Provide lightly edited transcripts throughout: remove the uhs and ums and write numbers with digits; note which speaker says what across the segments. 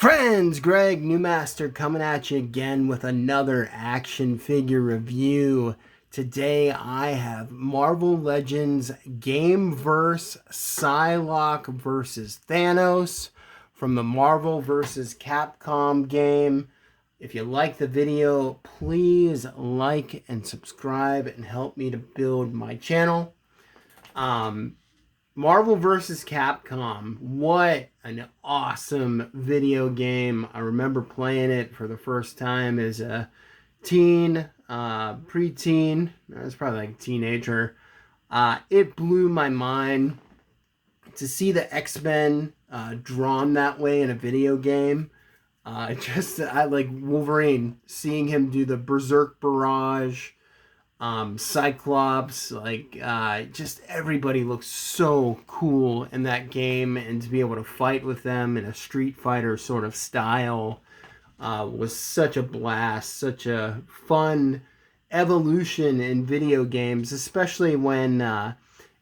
Speaker 1: Friends, Greg Newmaster coming at you again with another action figure review. Today I have Marvel Legends Gameverse Psylocke versus Thanos from the Marvel vs. Capcom game. If you like the video, please like and subscribe and help me to build my channel. Marvel vs. Capcom, what an awesome video game. I remember playing it for the first time as a teen, preteen. I was probably like a teenager. It blew my mind to see the X-Men drawn that way in a video game. I like Wolverine, seeing him do the Berserk Barrage, Cyclops, just everybody looks so cool in that game, and to be able to fight with them in a Street Fighter sort of style was such a blast, such a fun evolution in video games, especially when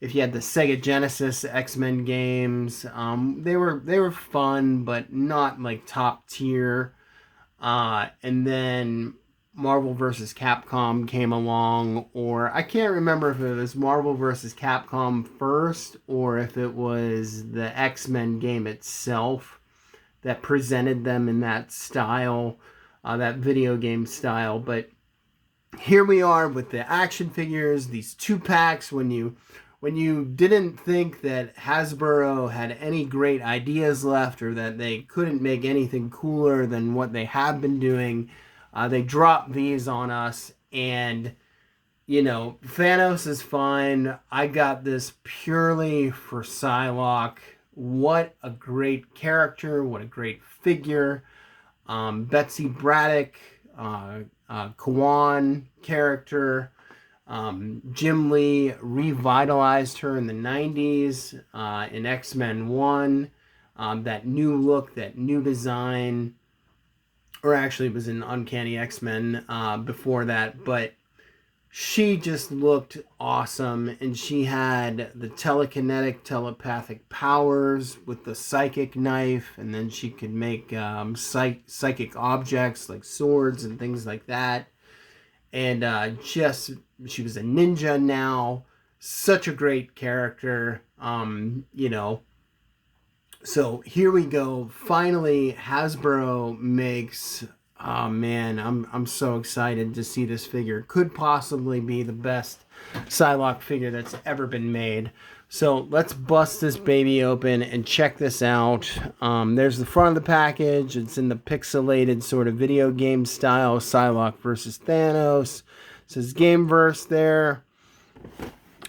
Speaker 1: if you had the Sega Genesis X-Men games, they were fun but not like top tier, and then Marvel vs. Capcom came along, or I can't remember if it was Marvel vs. Capcom first or if it was the X-Men game itself that presented them in that style, that video game style. But here we are with the action figures, these 2-packs. When you didn't think that Hasbro had any great ideas left, or that they couldn't make anything cooler than what they have been doing, they dropped these on us, and, you know, Thanos is fine. I got this purely for Psylocke. What a great character. What a great figure. Betsy Braddock, Kawan character. Jim Lee revitalized her in the 90s in X-Men 1. That new look, that new design. Or actually it was in Uncanny X-Men before that, but she just looked awesome, and she had the telekinetic, telepathic powers with the psychic knife, and then she could make psychic objects like swords and things like that, and she was a ninja now. Such a great character, you know. So here we go. Finally, Hasbro makes. Oh man, I'm so excited to see this figure. Could possibly be the best Psylocke figure that's ever been made. So let's bust this baby open and check this out. There's the front of the package. It's in the pixelated sort of video game style. Psylocke versus Thanos. It says Gameverse there.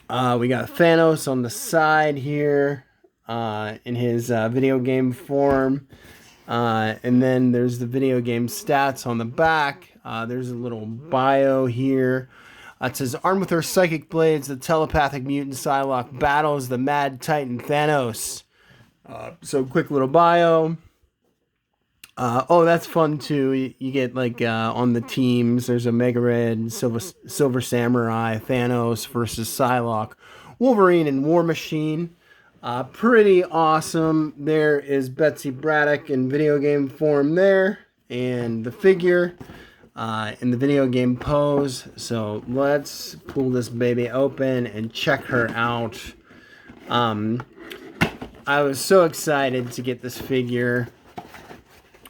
Speaker 1: We got Thanos on the side here. In his video game form, and then there's the video game stats on the back. There's a little bio here. It says, armed with her psychic blades, the telepathic mutant Psylocke battles the mad titan Thanos. So quick little bio. Oh, that's fun too. You get like on the teams, there's a Mega Red, Silver Samurai, Thanos versus Psylocke, Wolverine, and War Machine. Pretty awesome. There is Betsy Braddock in video game form there, and the figure in the video game pose. So let's pull this baby open and check her out. I was so excited to get this figure.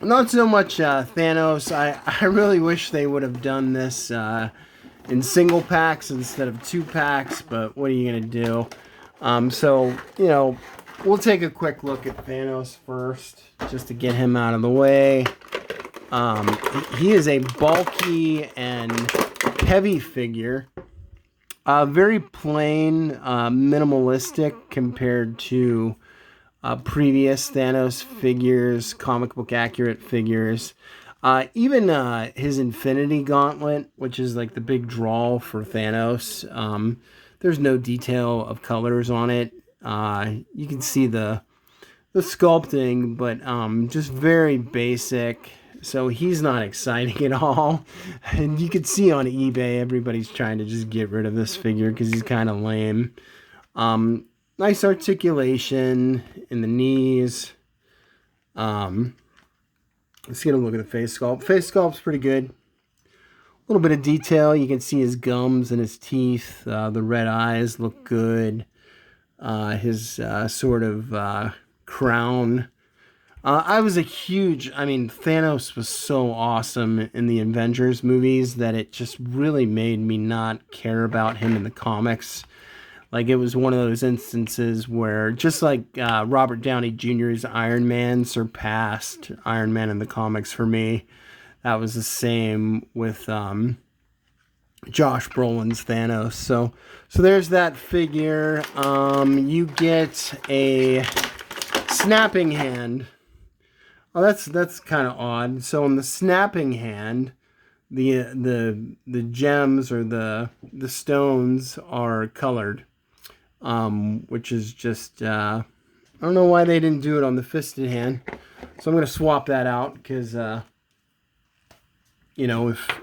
Speaker 1: Not so much Thanos. I really wish they would have done this in single packs instead of 2-packs, but what are you going to do? So, you know, we'll take a quick look at Thanos first, just to get him out of the way. He is a bulky and heavy figure. Very plain, minimalistic compared to previous Thanos figures, comic book accurate figures. Even his Infinity Gauntlet, which is like the big draw for Thanos, there's no detail of colors on it. You can see the sculpting, but just very basic. So he's not exciting at all. And you can see on eBay, everybody's trying to just get rid of this figure because he's kind of lame. Nice articulation in the knees. Let's get a look at the face sculpt. Face sculpt's pretty good. A little bit of detail. You can see his gums and his teeth. The red eyes look good. His sort of crown. I was a huge, I mean, Thanos was so awesome in the Avengers movies that it just really made me not care about him in the comics. Like, it was one of those instances where, just like Robert Downey Jr.'s Iron Man surpassed Iron Man in the comics for me, that was the same with Josh Brolin's Thanos. So there's that figure. You get a snapping hand. Oh, that's kind of odd. So in the snapping hand, the gems or the stones are colored, which is just I don't know why they didn't do it on the fisted hand. So I'm gonna swap that out because you know, if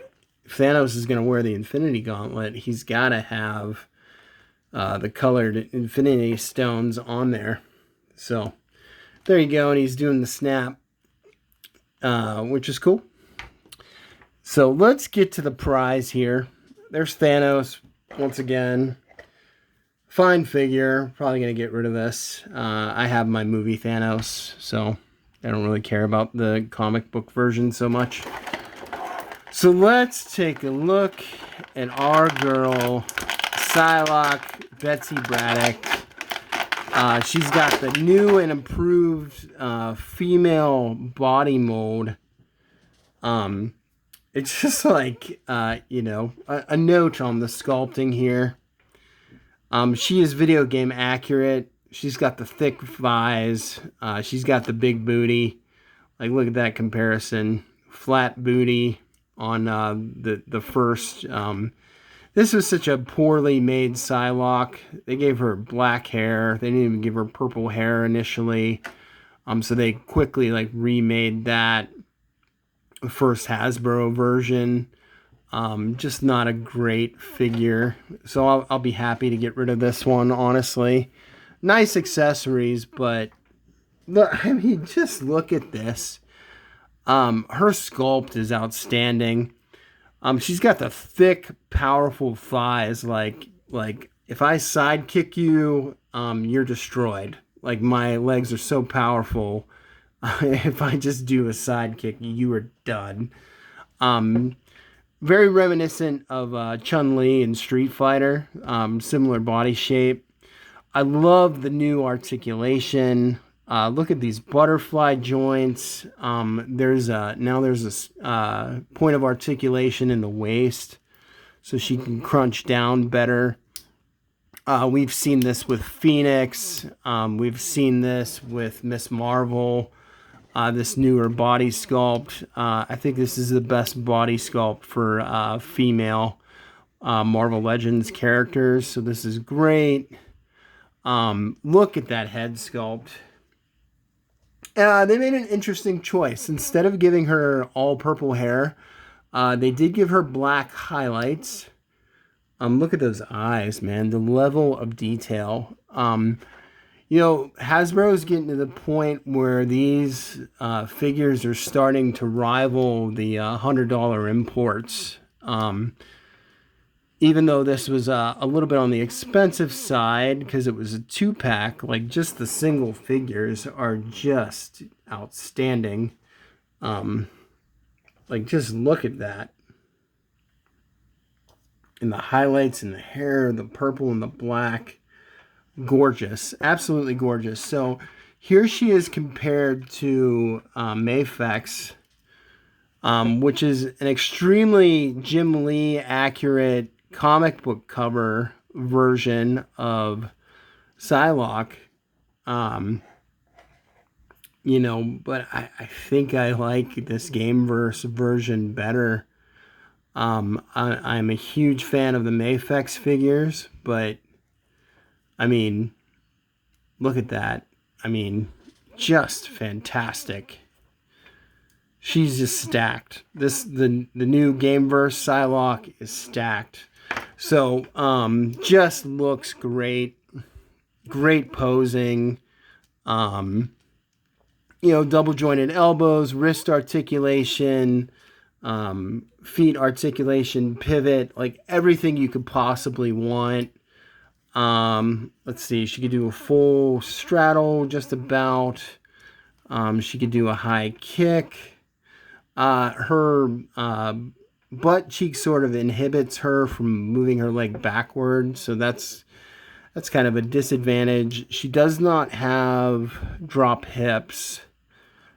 Speaker 1: Thanos is gonna wear the Infinity Gauntlet, he's gotta have the colored Infinity Stones on there. So there you go, and he's doing the snap. Which is cool. So let's get to the prize here. There's Thanos once again. Fine figure. Probably going to get rid of this. I have my movie Thanos, so I don't really care about the comic book version so much. So let's take a look at our girl, Psylocke, Betsy Braddock. She's got the new and improved female body mold. It's just like, you know, a note on the sculpting here. She is video game accurate. She's got the thick thighs. She's got the big booty. Like, look at that comparison. Flat booty on the first... This was such a poorly made Psylocke. They gave her black hair. They didn't even give her purple hair initially. So they quickly like remade that first Hasbro version. Just not a great figure. So I'll be happy to get rid of this one, honestly. Nice accessories, but look, I mean, just look at this. Her sculpt is outstanding. She's got the thick, powerful thighs. Like if I side kick you, you're destroyed. Like, my legs are so powerful. If I just do a side kick, you are done. Very reminiscent of Chun-Li in Street Fighter. Similar body shape. I love the new articulation. Look at these butterfly joints. There's a point of articulation in the waist, so she can crunch down better. We've seen this with Phoenix. We've seen this with Miss Marvel. This newer body sculpt. I think this is the best body sculpt for female Marvel Legends characters. So this is great. Look at that head sculpt. They made an interesting choice. Instead of giving her all purple hair, they did give her black highlights. Look at those eyes, man. The level of detail. You know, Hasbro's getting to the point where these figures are starting to rival the $100 imports. Even though this was a little bit on the expensive side because it was a 2-pack, like, just the single figures are just outstanding. Like, just look at that. And the highlights and the hair, the purple and the black. Gorgeous. Absolutely gorgeous. So here she is compared to Mafex, which is an extremely Jim Lee accurate comic book cover version of Psylocke. You know, but I think I like this Gameverse version better. I'm a huge fan of the Mafex figures, but I mean, look at that. I mean, just fantastic. She's just stacked. The new Gameverse Psylocke is stacked. So, just looks great. Great posing. double jointed elbows, wrist articulation, feet articulation, pivot, like everything you could possibly want. Let's see, she could do a full straddle just about. She could do a high kick. Her butt cheek sort of inhibits her from moving her leg backward, so that's kind of a disadvantage. She does not have drop hips,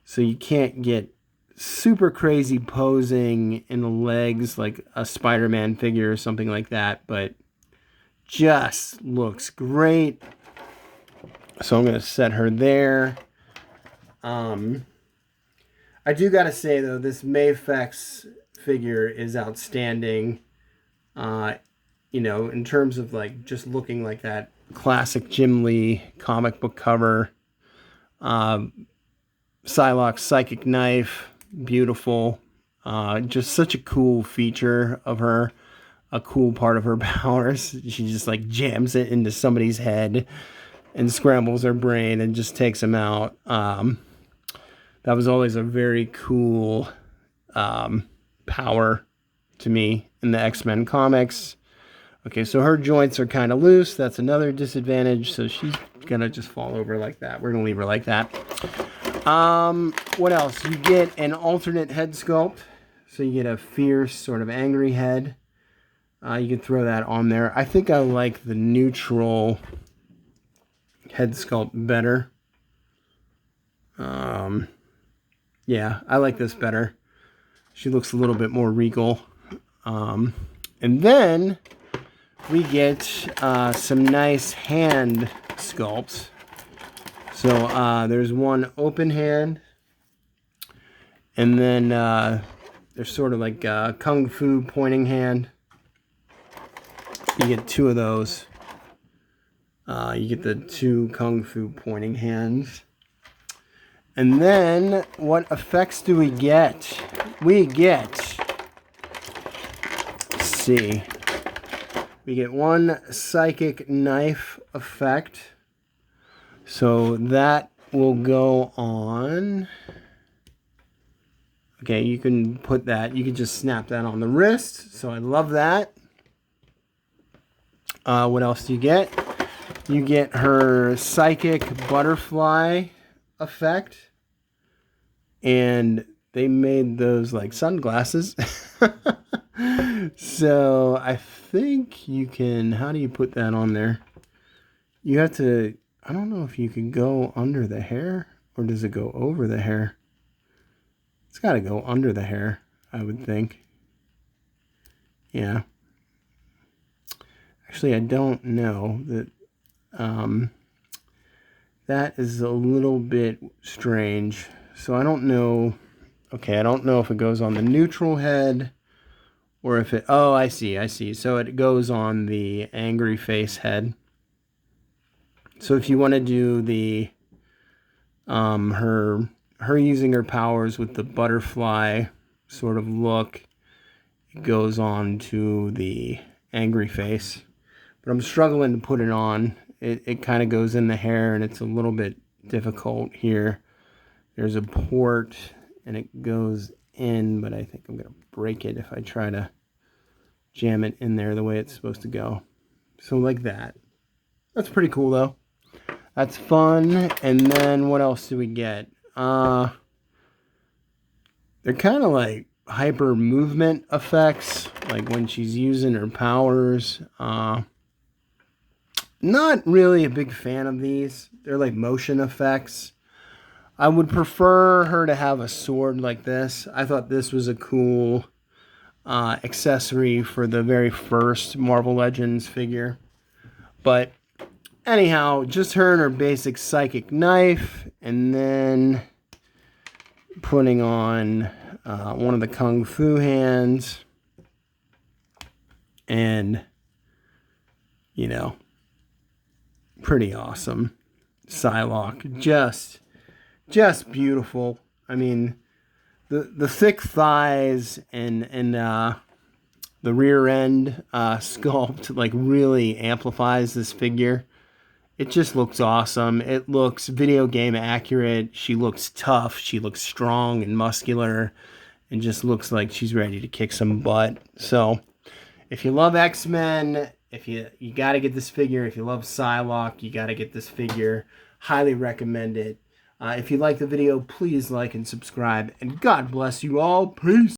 Speaker 1: so you can't get super crazy posing in the legs like a Spider-Man figure or something like that, but just looks great. So I'm going to set her there. I do got to say, though, this Mayfex figure is outstanding. In terms of like just looking like that classic Jim Lee comic book cover. Psylocke's psychic knife, beautiful. Just such a cool feature of her, a cool part of her powers. She just like jams it into somebody's head and scrambles their brain and just takes them out. That was always a very cool power to me in the X-Men comics. Okay, so her joints are kind of loose. That's another disadvantage. So she's going to just fall over like that. We're going to leave her like that. What else? You get an alternate head sculpt. So you get a fierce, sort of angry head. You can throw that on there. I think I like the neutral head sculpt better. Yeah, I like this better. She looks a little bit more regal. And then we get some nice hand sculpts. So there's one open hand. And then there's sort of like a kung fu pointing hand. You get two of those. You get the two kung fu pointing hands. And then, what effects do we get? We get, let's see, we get one psychic knife effect. So that will go on. Okay, you can put that, you can just snap that on the wrist. So I love that. What else do you get? You get her psychic butterfly effect, and they made those like sunglasses. So I think you can, how do you put that on there? You have to, I don't know if you can go under the hair, or does it go over the hair? It's got to go under the hair, I would think. Yeah. Actually, I don't know. That is a little bit strange. So I don't know. Okay, I don't know if it goes on the neutral head or if it... Oh, I see. So it goes on the angry face head. So if you want to do the... her using her powers with the butterfly sort of look, it goes on to the angry face. But I'm struggling to put it on. It kind of goes in the hair, and it's a little bit difficult here. There's a port, and it goes in, but I think I'm going to break it if I try to jam it in there the way it's supposed to go. So like that. That's pretty cool, though. That's fun. And then what else do we get? They're kind of like hyper movement effects, like when she's using her powers. Not really a big fan of these. They're like motion effects. I would prefer her to have a sword like this. I thought this was a cool accessory for the very first Marvel Legends figure. But anyhow, just her and her basic psychic knife, and then putting on one of the kung fu hands, and pretty awesome. Psylocke, just beautiful. I mean, the thick thighs and the rear end sculpt like really amplifies this figure. It just looks awesome. It looks video game accurate. She looks tough. She looks strong and muscular and just looks like she's ready to kick some butt. So if you love X-Men, if you got to get this figure. If you love Psylocke, you got to get this figure. Highly recommend it. If you like the video, please like and subscribe. And God bless you all. Peace.